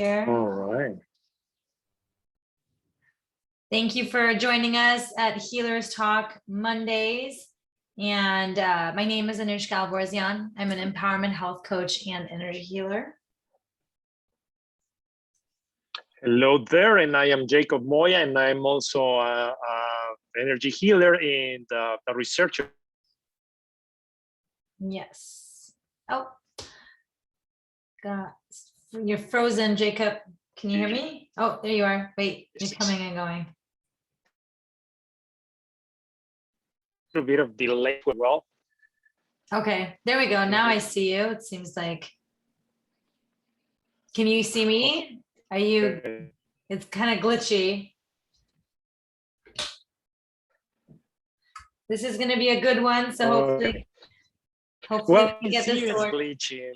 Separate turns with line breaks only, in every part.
here.
All right.
Thank you for joining us at Healers Talk Mondays. And my name is Anuschka. I'm an empowerment health coach and energy healer.
Hello there, and I am Jacob Moya, and I'm also an energy healer and a researcher.
Yes. Oh, God, you're frozen, Jacob. Can you hear me? Oh, there you are. Wait, you're coming and going.
A bit of delay as well.
Okay, there we go. Now I see you. It seems like. Can you see me? Are you? It's kind of glitchy. This is going to be a good one. So hopefully
Well,
we get this to work.
Glitching.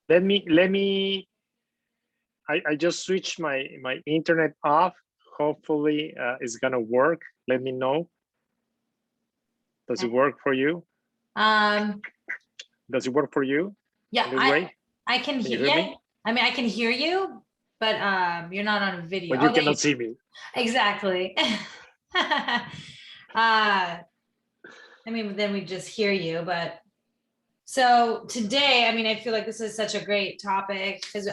Let me. I just switched my internet off. Hopefully, it's gonna work. Let me know. Does it work for you? Does it work for you?
Yeah, I can hear you. I mean, I can hear you, but you're not on video.
But you cannot see me.
Exactly. I mean, then we just hear you. But so today, I mean, I feel like this is such a great topic because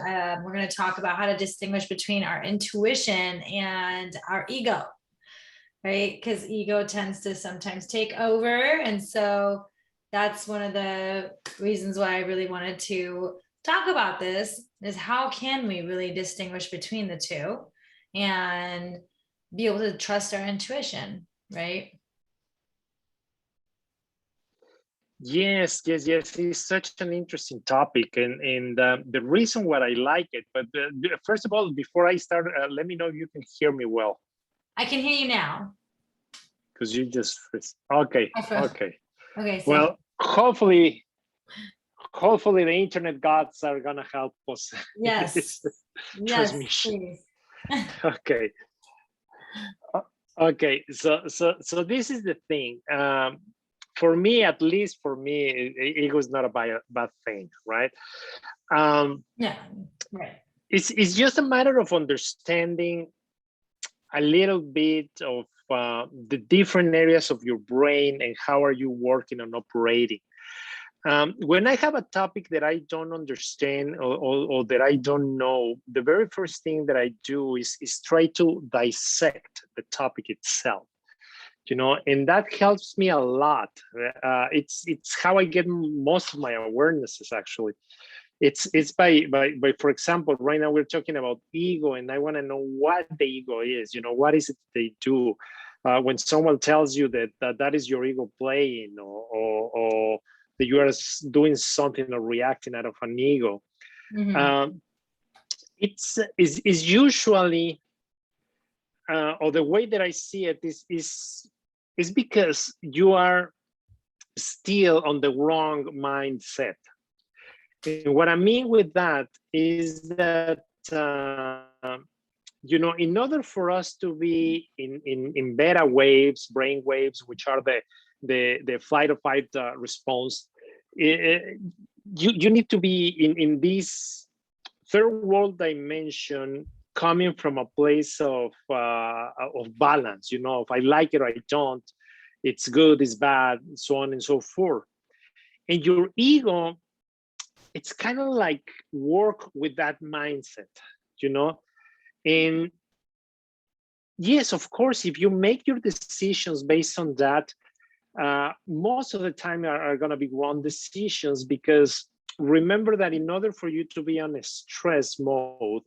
we're going to talk about how to distinguish between our intuition and our ego, right? Because ego tends to sometimes take over. And so that's one of the reasons why I really wanted to talk about this is how can we really distinguish between the two and be able to trust our intuition, right?
Yes. It's such an interesting topic, and the reason why I like it. But first of all, before I start, let me know if you can hear me well.
I can hear you now.
Because you just okay.
So
well, hopefully the internet gods are gonna help us.
Yes.
Transmission.
Yes,
Okay. Okay. So this is the thing. For me, at least for me, ego is not a bad thing, right?
Yeah. Right.
It's just a matter of understanding a little bit of the different areas of your brain and how are you working on operating. When I have a topic that I don't understand or that I don't know, the very first thing that I do is try to dissect the topic itself, and that helps me a lot. It's how I get most of my awarenesses, actually. It's by for example, right now we're talking about ego, and I want to know what the ego is. What is it they do? When someone tells you that is your ego playing, or that you are doing something or reacting out of an ego, it's usually, or the way that I see it is because you are still on the wrong mindset. And what I mean with that is that, in order for us to be in beta waves, brain waves, which are the flight or fight response, you need to be in this third world dimension, coming from a place of balance, if I like it or I don't, it's good, it's bad, so on and so forth. And your ego, it's kind of like work with that mindset, and yes, of course, if you make your decisions based on that, most of the time are going to be wrong decisions, because remember that in order for you to be on a stress mode,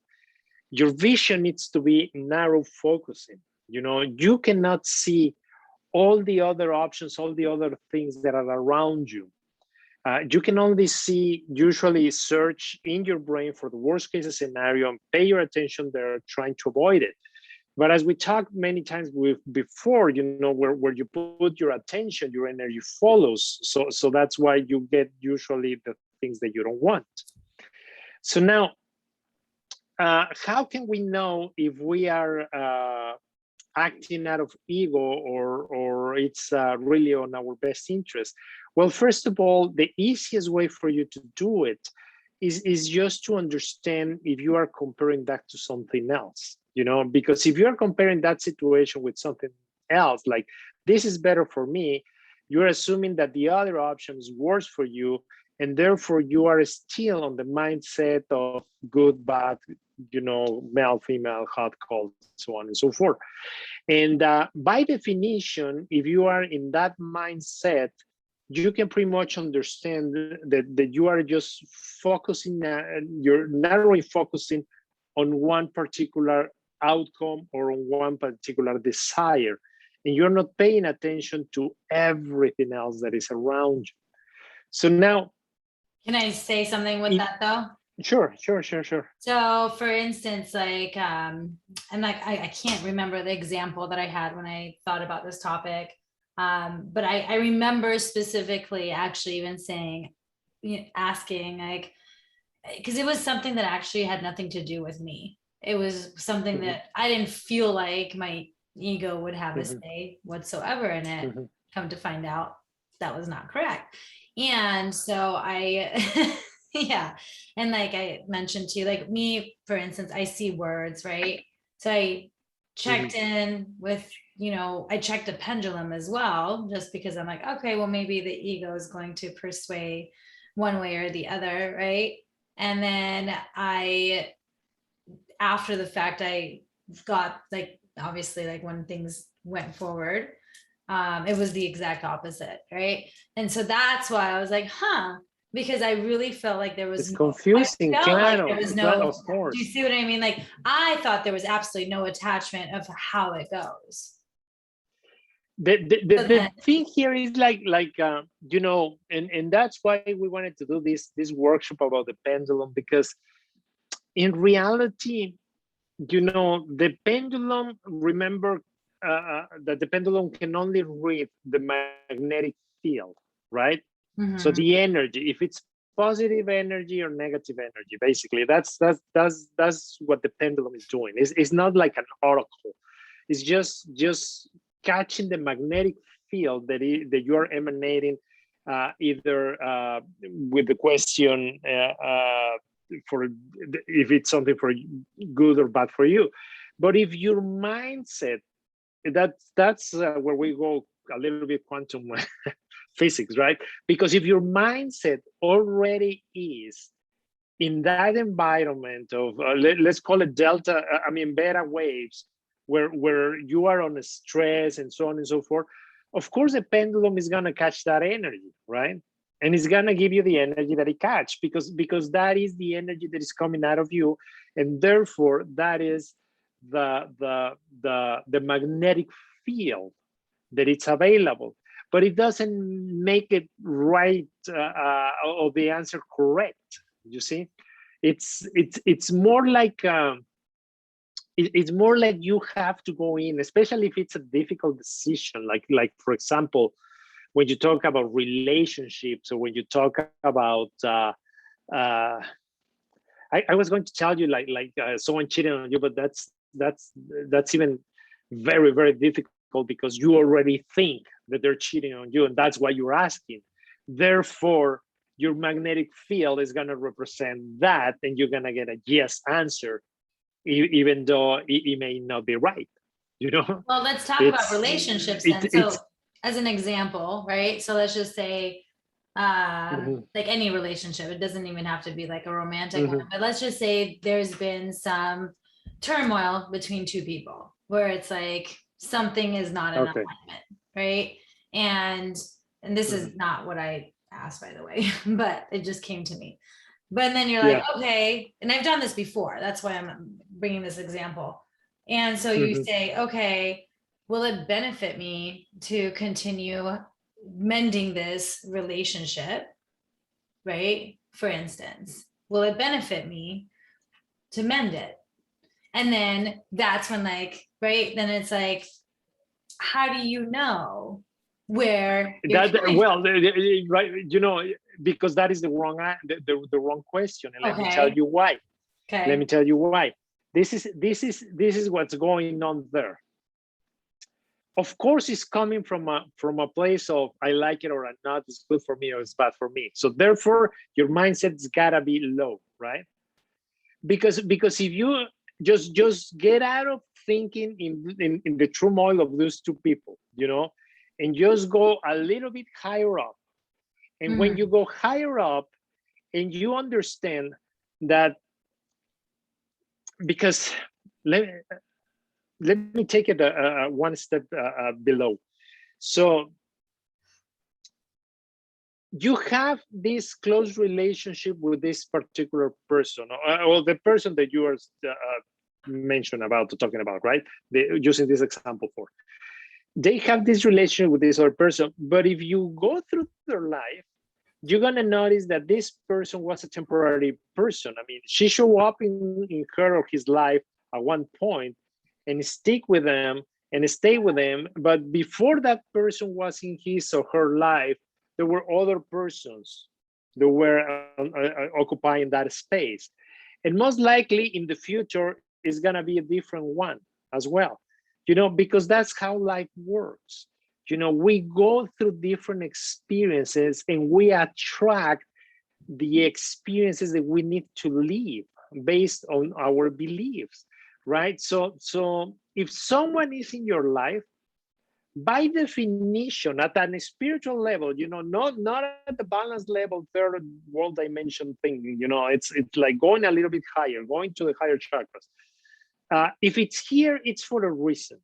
your vision needs to be narrow focusing. You cannot see all the other options, all the other things that are around you. You can only usually search in your brain for the worst case scenario and pay your attention there, trying to avoid it. But as we talked many times before, where you put your attention, your energy follows. So that's why you get usually the things that you don't want. So now, how can we know if we are acting out of ego or it's really on our best interest? Well, first of all, the easiest way for you to do it is just to understand if you are comparing that to something else, you know, because if you're comparing that situation with something else, like this is better for me, you're assuming that the other option is worse for you, and therefore you are still on the mindset of good, bad, you know, male, female, hot, cold, so on and so forth. And by definition, if you are in that mindset, you can pretty much understand that you are just focusing, you're narrowly focusing on one particular outcome or on one particular desire. And you're not paying attention to everything else that is around you. So now,
can I say something with that though?
Sure.
So for instance, like, I'm like, I can't remember the example that I had when I thought about this topic. But I remember specifically actually even saying, asking like, because it was something that actually had nothing to do with me. It was something that I didn't feel like my ego would have a say whatsoever in it. Come to find out that was not correct. And so I, yeah. And like I mentioned to you, like me, for instance, I see words, right? So I checked in with, I checked a pendulum as well, just because I'm like, okay, well, maybe the ego is going to persuade one way or the other, right? And then after the fact, I got like, obviously, like when things went forward, it was the exact opposite, right? And so that's why I was like, because I really felt like there was
it's confusing.
Like there was no,
of course.
do you see what I mean? Like I thought there was absolutely no attachment of how it goes.
The thing here is like and that's why we wanted to do this workshop about the pendulum, because in reality, the pendulum, remember that the pendulum can only read the magnetic field, right? So the energy, if it's positive energy or negative energy, basically that's what the pendulum is doing. It's not like an oracle. It's just catching the magnetic field that you are emanating, either with the question for if it's something for good or bad for you. But if your mindset, that's where we go a little bit quantum physics, right? Because if your mindset already is in that environment of let's call it delta, beta waves, where you are on a stress and so on and so forth, of course the pendulum is going to catch that energy, right? And it's going to give you the energy that it catch, because that is the energy that is coming out of you, and therefore that is the magnetic field that it's available. But it doesn't make it right or the answer correct. You see, it's more like it's more like you have to go in, especially if it's a difficult decision, like for example, when you talk about relationships, or when you talk about I was going to tell you like someone cheating on you, but that's even very, very difficult, because you already think that they're cheating on you, and that's why you're asking. Therefore, your magnetic field is going to represent that, and you're going to get a yes answer, even though it may not be right.
Well, let's talk about relationships then. So as an example, right? So let's just say like any relationship, it doesn't even have to be like a romantic one, but let's just say there's been some turmoil between two people where it's like something is not in alignment, right? And this is not what I asked, by the way, but it just came to me. But then you're like, okay, and I've done this before, that's why I'm bringing this example. And so you say, okay, will it benefit me to continue mending this relationship, right? For instance, will it benefit me to mend it? And then that's when, like, right, then it's like, how do you know where
that? Well, right, because that is the wrong question, and let me tell you why. Let me tell you why. This is what's going on there. of course, it's coming from a place of I like it or not, it's good for me or it's bad for me. So therefore, your mindset's gotta be low, right? Because if you just get out of thinking in the turmoil of those two people, you know, and just go a little bit higher up. And when you go higher up and you understand that, because let me take it one step below. So you have this close relationship with this particular person, or the person that you are talking about, right? Using this example for. They have this relationship with this other person, but if you go through their life, you're gonna notice that this person was a temporary person. I mean, she showed up in her or his life at one point and stick with them and stay with them. But before that person was in his or her life, there were other persons that were occupying that space. And most likely in the future is gonna be a different one as well, you know, because that's how life works. You know, we go through different experiences and we attract the experiences that we need to live based on our beliefs, right? So if someone is in your life, by definition, at a spiritual level, you know, not at the balance level, third world dimension thing, you know, it's like going a little bit higher, going to the higher chakras. If it's here, it's for a reason.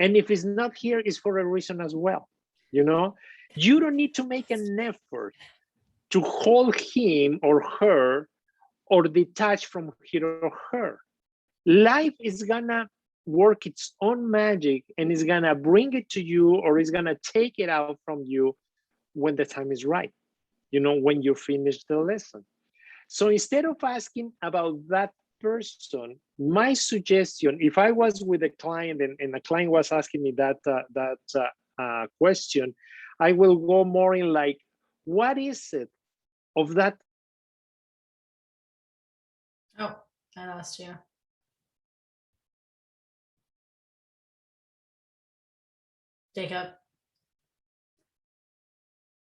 And if it's not here, it's for a reason as well. You know, you don't need to make an effort to hold him or her or detach from him or her. Life is gonna work its own magic and is gonna bring it to you or is gonna take it out from you when the time is right, you know, when you finish the lesson. So instead of asking about that person, my suggestion, if I was with a client and a client was asking me that question, I will go more in like, what is it of that?
Oh, I lost you. Jacob.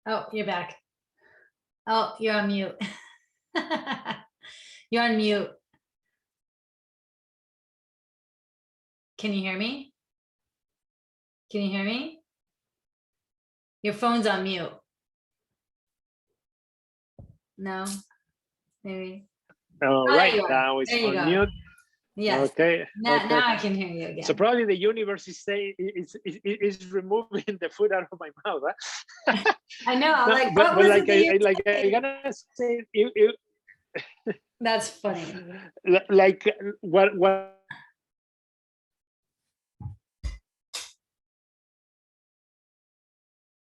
Oh, you're back. Oh, you're on mute. You're on mute. Can you hear me? Can you hear me? Your phone's on mute. No, maybe.
Right now it's on mute.
Yes.
Okay.
Now I can hear you again.
So probably the universe is removing the food out of my mouth. Huh?
I know.
No,
like,
but
what
like
I
gotta say,
That's funny.
Like what?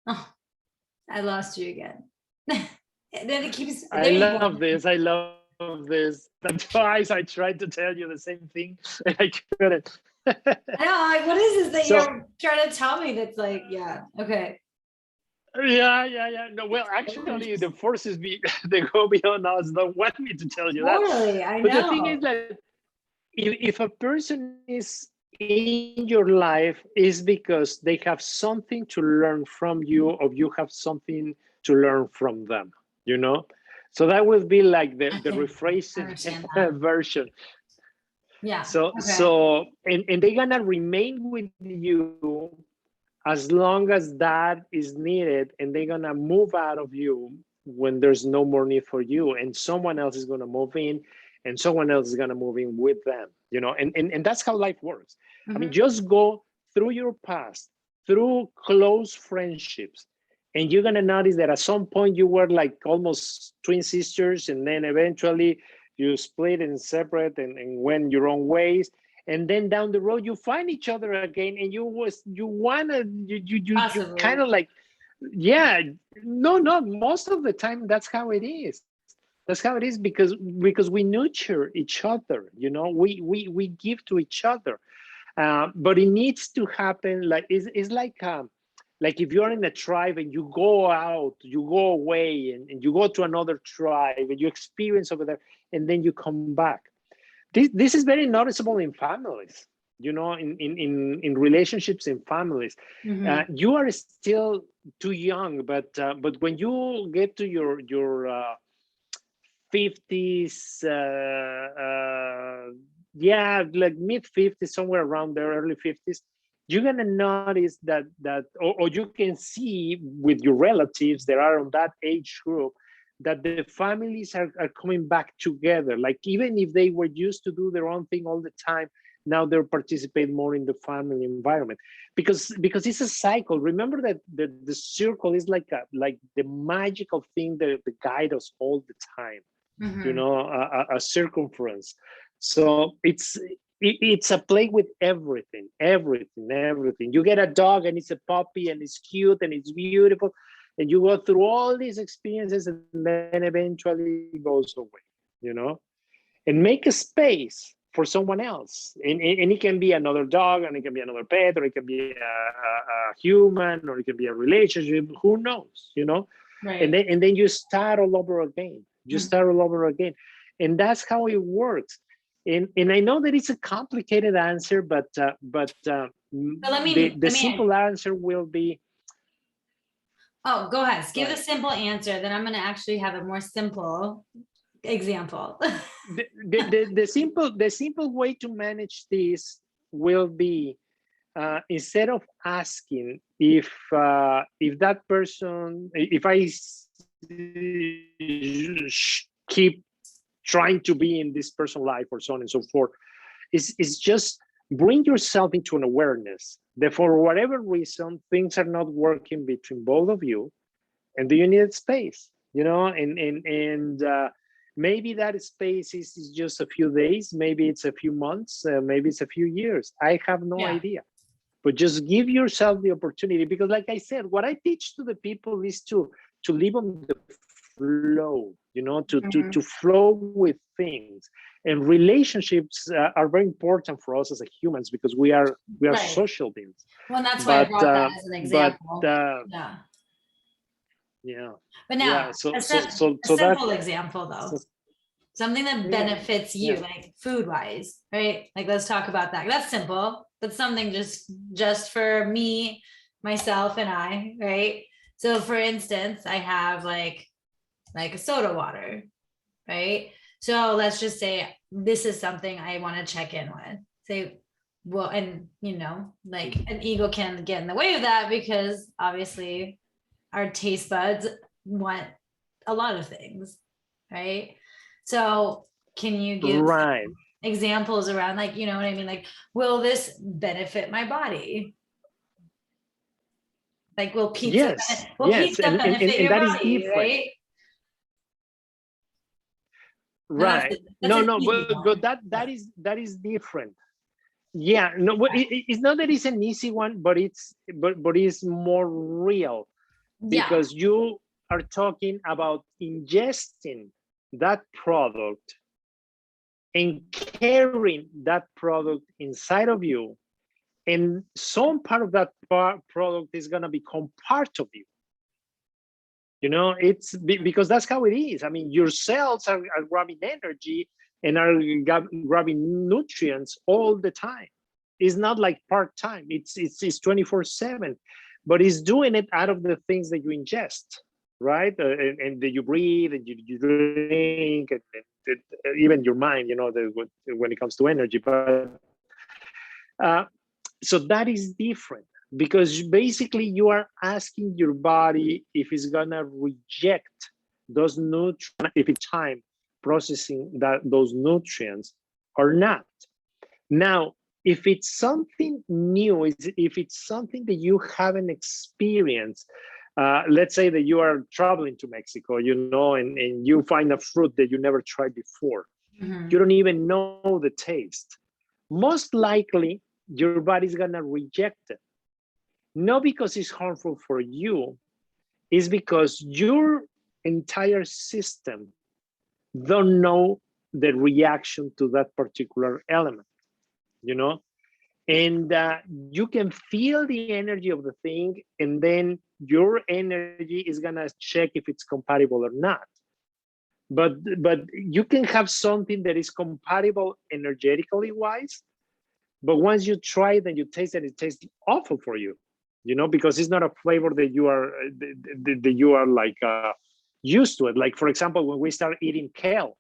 Oh, I lost you again. Then it keeps.
I love this. I love this. Twice I tried to tell you the same thing and I couldn't.
I know. Like, what is this that you're trying to tell me? That's like, yeah, okay.
Yeah. No, well, actually, the forces they go beyond us. Don't want me to tell you
Totally,
that.
I know.
But the thing is that if a person is in your life, is because they have something to learn from you, or you have something to learn from them. You know, so that would be like the rephrased version.
Yeah.
So and they're gonna remain with you as long as that is needed, and they're gonna move out of you when there's no more need for you, and someone else is gonna move in, and someone else is gonna move in with them, you know, and that's how life works. I mean, just go through your past, through close friendships, and you're gonna notice that at some point you were like almost twin sisters, and then eventually you split and separate and went your own ways. And then down the road you find each other again, and you kind of like, yeah, no, most of the time that's how it is. That's how it is, because we nurture each other, you know, we give to each other. But it needs to happen like it's like if you're in a tribe and you go out, you go away, and you go to another tribe and you experience over there, and then you come back. This is very noticeable in families. you know, in relationships and families. You are still too young, but when you get to your 50s, yeah, like mid 50s, somewhere around there, early 50s, you're gonna notice or you can see with your relatives that are on that age group, that the families are coming back together. Like, even if they were used to do their own thing all the time, now they're participating more in the family environment, because it's a cycle. Remember that the circle is like the magical thing that guide us all the time. You know, a circumference. So it's a play with everything. You get a dog and it's a puppy and it's cute and it's beautiful, and you go through all these experiences, and then eventually it goes away, you know. And make a space for someone else, and it can be another dog, and it can be another pet, or it can be a human, or it can be a relationship, who knows, you know.
Right.
And then you start all over again. And that's how it works. And I know that it's a complicated answer, but the simple answer will be.
Oh, go ahead. Give the simple answer. Then I'm going to actually have a more simple example.
The simple way to manage this will be, instead of asking if that person, if I keep trying to be in this person's life, or so on and so forth, is just bring yourself into an awareness that for whatever reason things are not working between both of you, and do you need space, you know. And maybe that space is just a few days, maybe it's a few months, maybe it's a few years. I have no idea. But just give yourself the opportunity, because like I said, what I teach to the people is to live on the flow, you know, to flow with things. And relationships are very important for us as humans, because we are social beings.
Well, that's why I brought that as an example. But now,
so
a simple example though. Something that benefits you, like food wise, right? Like, let's talk about that. That's simple, but something just for me, myself, and I, right? So for instance, I have like a soda water, right? So let's just say this is something I want to check in with. Say, well, and you know, like an ego can get in the way of that, because obviously our taste buds want a lot of things, right? So can you give examples around, like, you know what I mean? Like, will this benefit my body? Like, will pizza benefit your body, right?
Right. But that is different. Yeah, no, it's not that it's an easy one, but it's more real, because you are talking about ingesting that product and carrying that product inside of you, and some part of that product is going to become part of you. You know, it's because that's how it is. I mean, your cells are grabbing energy and are grabbing nutrients all the time. It's not like part-time. It's 24/7, but it's doing it out of the things that you ingest, right? And that you breathe and you drink, and even your mind, you know, when it comes to energy. But so that is different, because basically you are asking your body if it's gonna reject those nutrients, if it's time processing those nutrients or not. Now, if it's something new, if it's something that you haven't experienced, let's say that you are traveling to Mexico, you know, and you find a fruit that you never tried before. You don't even know the taste. Most likely, your body's gonna reject it. Not because it's harmful for you, it's because your entire system don't know the reaction to that particular element, you know? And you can feel the energy of the thing, and then your energy is gonna check if it's compatible or not. But you can have something that is compatible energetically wise, But once you try it and you taste it, it tastes awful for you, you know, because it's not a flavor that you are that you are like used to it. Like, for example, when we start eating kale,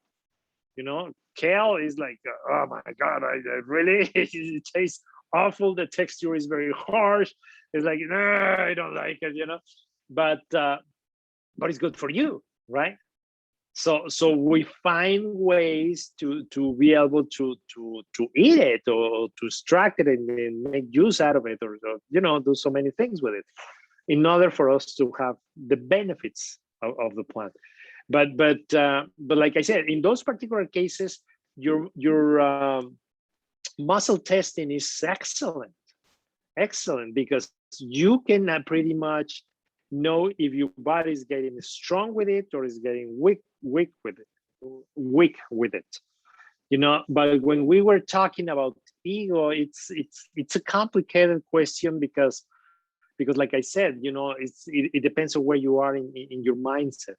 you know, kale is like, oh my God, I really, it tastes awful. The texture is very harsh. It's like, no, I don't like it, you know, but it's good for you, right? So we find ways to be able to eat it, or to extract it and make use out of it, or you know, do so many things with it in order for us to have the benefits of the plant. But like I said, in those particular cases, your muscle testing is excellent, because you can pretty much know if your body is getting strong with it or is getting weak with it, you know. But when we were talking about ego, it's a complicated question, because like I said, you know, it depends on where you are in your mindset,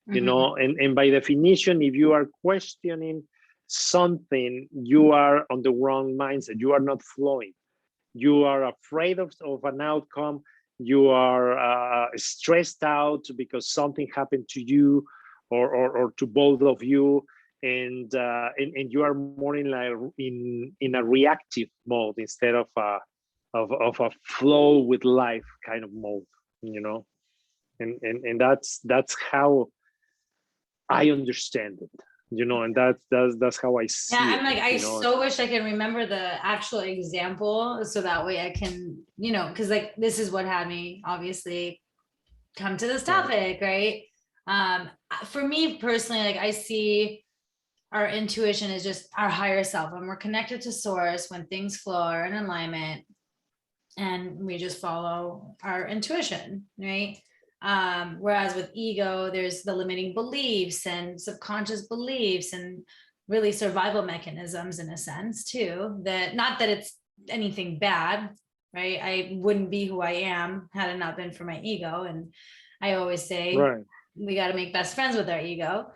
you know, and by definition, if you are questioning something, you are on the wrong mindset. You are not flowing. You are afraid of an outcome. You are stressed out because something happened to you, or to both of you, and you are more in a reactive mode instead of a flow with life kind of mode, you know. And that's how I understand it, you know, and that's how I see
Yeah,
it.
I'm like, I
you know?
so wish I can remember the actual example, so that way I can, you know, because like this is what had me obviously come to this topic, right? For me personally, like I see our intuition is just our higher self. When we're connected to source, when things flow are in alignment, and we just follow our intuition, right? Whereas with ego, there's the limiting beliefs and subconscious beliefs and really survival mechanisms in a sense too, that not that it's anything bad, right? I wouldn't be who I am had it not been for my ego. And I always say,
Right.
we got to make best friends with our ego.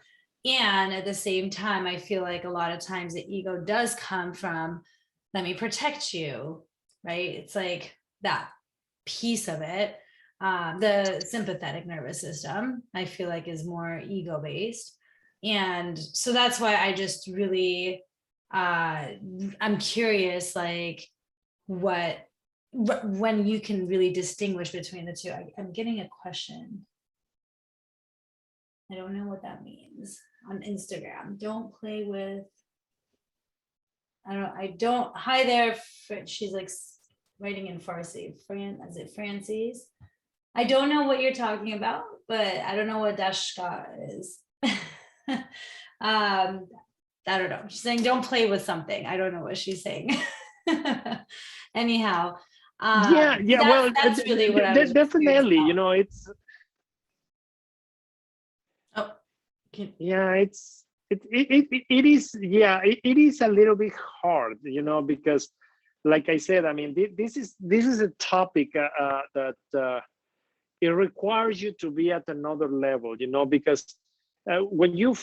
And at the same time, I feel like a lot of times the ego does come from, let me protect you, right? It's like that piece of it. The sympathetic nervous system, I feel like, is more ego based. And so that's why I just really, I'm curious, like when you can really distinguish between the two. I'm getting a question. I don't know what that means on Instagram. Don't play with, I don't, hi there. She's like writing in Farsi. Is it Francis? I don't know what you're talking about, but I don't know what Dashka is. I don't know. She's saying don't play with something. I don't know what she's saying. Anyhow,
Yeah. Well,
that's really what I was
definitely, you know, it's.
Oh,
Yeah, it is. Yeah, it is a little bit hard, you know, because like I said, I mean, this is a topic that it requires you to be at another level, you know, because when you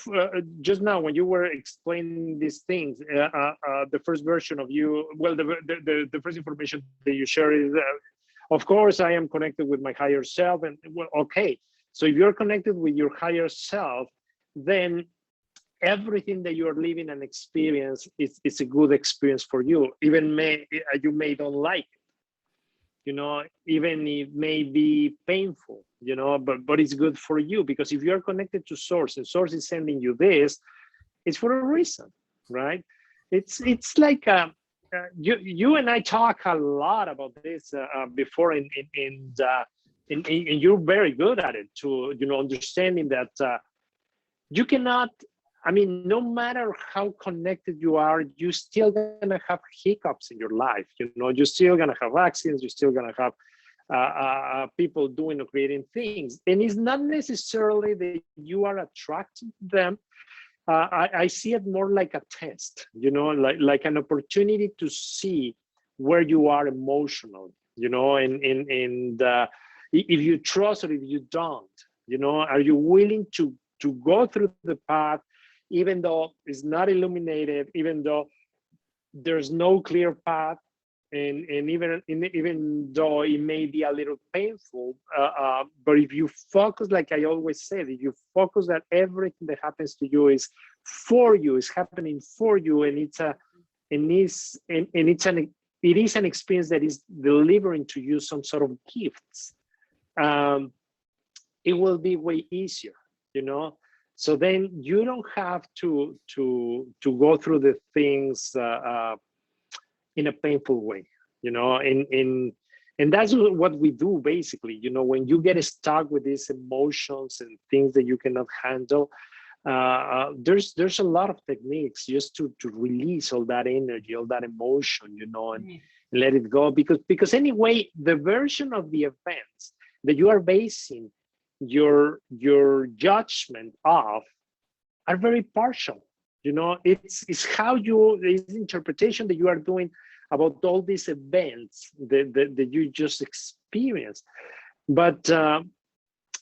just now when you were explaining these things, the first version of you, well, the first information that you share is, of course, I am connected with my higher self, and well, okay, so if you're connected with your higher self, then everything that you're living and experience is a good experience for you, even you may don't like it, you know, even it may be painful, you know, but it's good for you, because if you're connected to source and source is sending you this, it's for a reason, right? It's like you and I talk a lot about this before, and you're very good at it, to, you know, understanding that you cannot, I mean, no matter how connected you are, you're still gonna have hiccups in your life. You know, you're still gonna have accidents. You're still gonna have people doing or creating things, and it's not necessarily that you are attracted to them. I see it more like a test. You know, like an opportunity to see where you are emotionally. You know, and if you trust or if you don't. You know, are you willing to go through the path, even though it's not illuminated, even though there's no clear path, and even though it may be a little painful, but if you focus, like I always said, if you focus that everything that happens to you is for you, is happening for you, and it is an experience that is delivering to you some sort of gifts, it will be way easier, you know. So then you don't have to go through the things in a painful way, you know. And that's what we do basically, you know. When you get stuck with these emotions and things that you cannot handle, there's a lot of techniques just to release all that energy, all that emotion, you know, and let it go, because anyway, the version of the events that you are basing your judgment of are very partial, you know. It's how it's interpretation that you are doing about all these events that you just experienced. But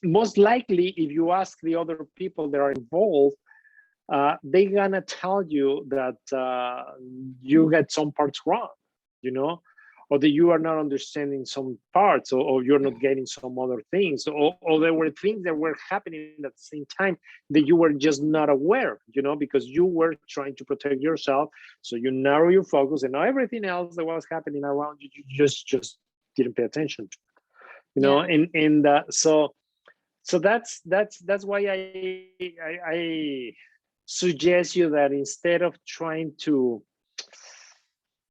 most likely, if you ask the other people that are involved, they're gonna tell you that you get some parts wrong, you know, or that you are not understanding some parts, or you're not getting some other things, or there were things that were happening at the same time that you were just not aware, you know, because you were trying to protect yourself. So you narrow your focus, and everything else that was happening around you, you just didn't pay attention to, you know. And so that's why I suggest you that instead of trying to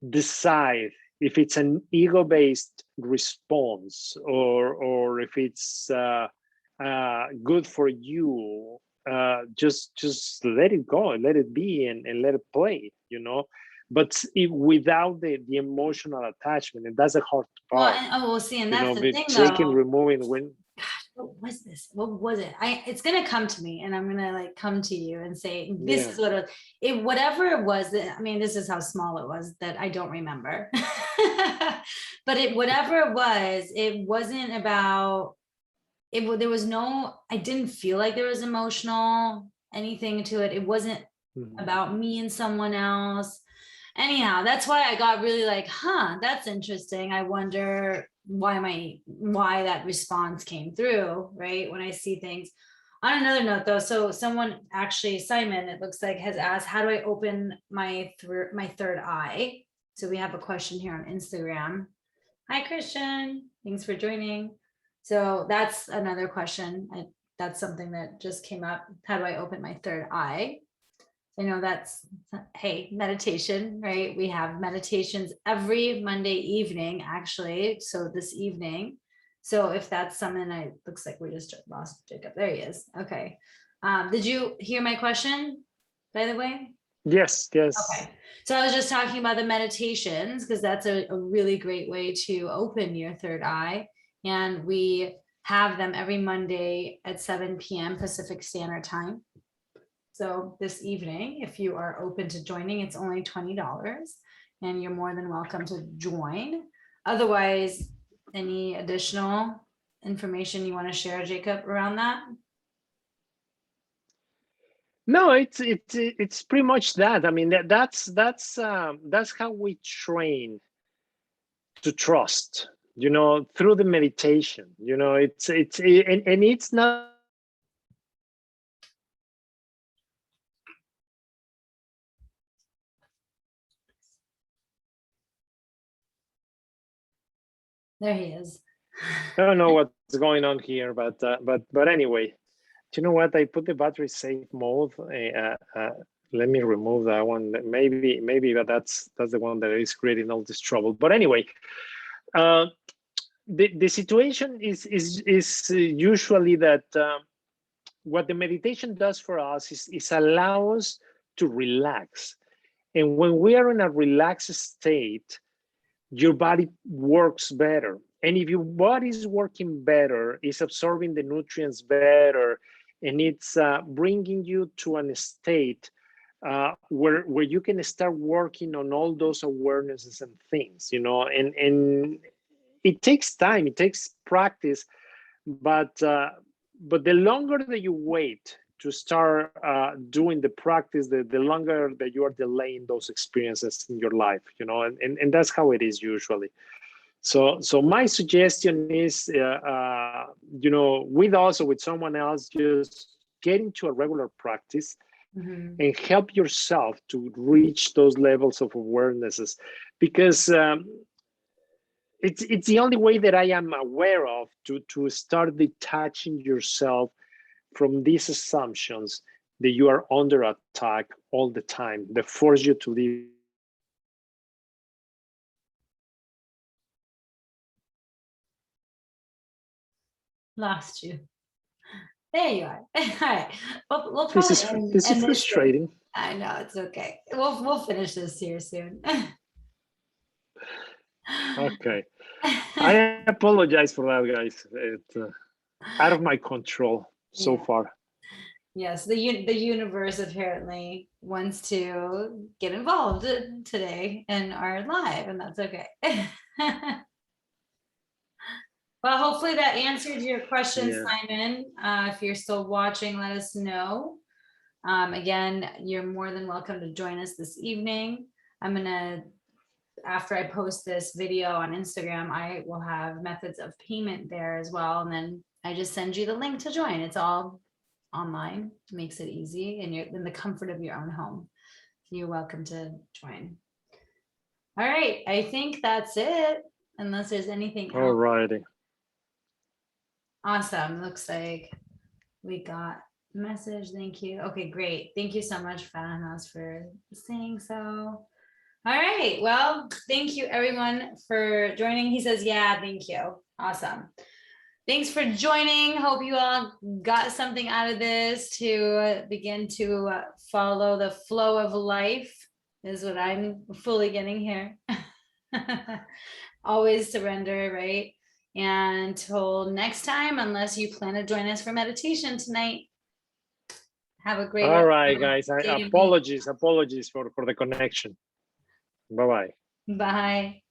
decide if it's an ego-based response or if it's good for you, just let it go, let it be, and let it play, you know. But without the emotional attachment, and that's the hard part.
Well, see, and that's the thing,
taking,
though.
removing, when.
What was this? What was it? It's gonna come to me, and I'm gonna like come to you and say, this is what it whatever it was that, I mean, this is how small it was that I don't remember. But whatever it wasn't about it. There was no, I didn't feel like there was emotional anything to it. It wasn't about me and someone else. Anyhow, that's why I got really like, that's interesting. I wonder why that response came through, right? When I see things. On another note, though, so someone actually, Simon, it looks like, has asked, how do I open my third eye? So we have a question here on Instagram. Hi, Christian. Thanks for joining. So that's another question. That's something that just came up. How do I open my third eye? I know that's, hey, meditation, right? We have meditations every Monday evening, actually. So this evening. So if that's something, looks like we just lost Jacob. There he is. Okay. Did you hear my question, by the way?
Yes.
Okay. So I was just talking about the meditations, because that's a really great way to open your third eye. And we have them every Monday at 7 p.m. Pacific Standard Time. So this evening, if you are open to joining, it's only $20, and you're more than welcome to join. Otherwise, any additional information you want to share, Jacob, around that?
No, it's pretty much that. I mean, that's how we train to trust, you know, through the meditation. You know, and it's not.
There he is.
I don't know what's going on here, but anyway, do you know what? I put the battery safe mode. Let me remove that one. Maybe that's the one that is creating all this trouble. But anyway, the situation is usually that what the meditation does for us is allow us to relax, and when we are in a relaxed state, your body works better. And if your body is working better, it's absorbing the nutrients better, and it's bringing you to a state where you can start working on all those awarenesses and things, you know. And it takes time, it takes practice, but the longer that you wait to start doing the practice, the longer that you are delaying those experiences in your life, you know, and that's how it is usually. So my suggestion is, you know, with us or with someone else, just get into a regular practice and help yourself to reach those levels of awarenesses, because it's the only way that I am aware of to start detaching yourself from these assumptions that you are under attack all the time, that force you to live.
Lost you. There you are. All right. We'll
This
probably
is
end
frustrating.
I know, it's okay. We'll finish this here soon.
Okay. I apologize for that, guys. It's out of my control so far.
Yes, the universe apparently wants to get involved today in our live, and that's okay. Well, hopefully that answered your question, Simon. If you're still watching, let us know. Again, you're more than welcome to join us this evening. I'm gonna, after I post this video on Instagram, I will have methods of payment there as well. And then I just send you the link to join. It's all online, makes it easy, and you're in the comfort of your own home. You're welcome to join. All right, I think that's it, unless there's anything else.
All righty.
Awesome. Looks like we got a message. Thank you. Okay, great. Thank you so much, Fanas, for saying so. All right. Well, thank you everyone for joining. He says, yeah, thank you. Awesome. Thanks for joining. Hope you all got something out of this to begin to follow the flow of life, is what I'm fully getting here. Always surrender, right? And until next time, unless you plan to join us for meditation tonight, have a great
All right, guys. Apologies for the connection. Bye-bye.
Bye.